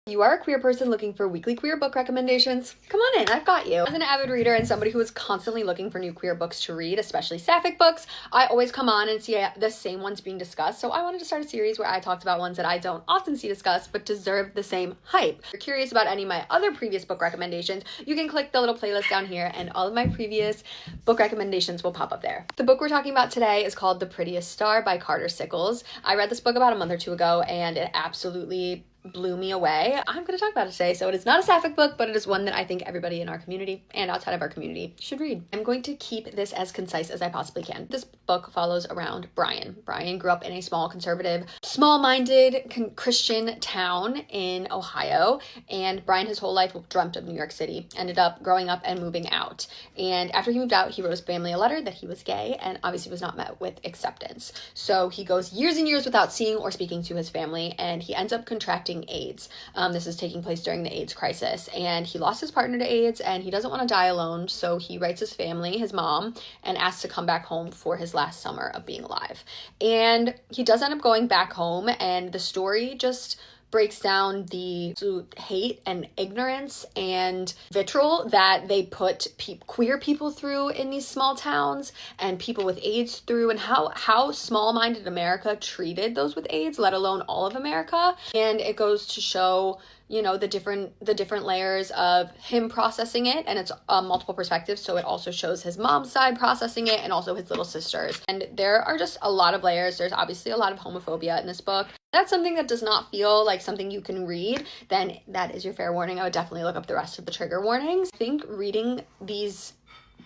You are a queer person looking for weekly queer book recommendations? Come on in, I've got you. As an avid reader and somebody who is constantly looking for new queer books to read, especially sapphic books, I always come on and see the same ones being discussed, so I wanted to start a series where I talked about ones that I don't often see discussed but deserve the same hype. If you're curious about any of my other previous book recommendations, you can click the little playlist down here and all of my previous book recommendations will pop up there. The book we're talking about today is called The Prettiest Star by Carter Sickles. I read this book about a month or two ago and it absolutely blew me away. I'm going to talk about it today. So it is not a sapphic book, but it is one that I think everybody in our community and outside of our community should read. I'm going to keep this as concise as I possibly can. This book follows around Brian. Brian grew up in a small, conservative, small-minded Christian town in Ohio, and Brian his whole life dreamt of New York City, ended up growing up and moving out. And after he moved out, he wrote his family a letter that he was gay and obviously was not met with acceptance. So he goes years and years without seeing or speaking to his family, and he ends up contracting AIDS. This is taking place during the AIDS crisis, and he lost his partner to AIDS and he doesn't want to die alone, so he writes his family, his mom, and asks to come back home for his last summer of being alive. And he does end up going back home, and the story just breaks down the hate and ignorance and vitriol that they put queer people through in these small towns and people with AIDS through, and how small-minded America treated those with AIDS, let alone all of America. And it goes to show, you know, the different layers of him processing it, and it's multiple perspectives, so it also shows his mom's side processing it and also his little sisters. And there are just a lot of layers. There's obviously a lot of homophobia in this book. That's something that does not feel like something you can read, then that is your fair warning. I would definitely look up the rest of the trigger warnings. I think reading these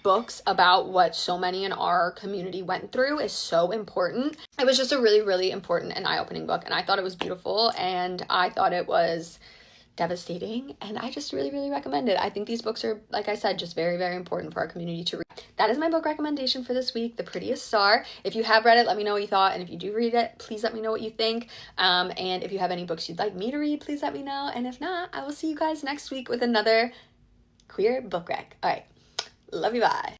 books about what so many in our community went through is so important. It was just a really, really important and eye-opening book, and I thought it was beautiful, and I thought it was devastating, and I just really, really recommend it. I think these books are, like I said, just very, very important for our community to read. That is my book recommendation for this week, The Prettiest Star. If you have read it, let me know what you thought, and if you do read it, please let me know what you think. And if you have any books you'd like me to read, please let me know, and if not, I will see you guys next week with another queer book rec. All right, love you, bye.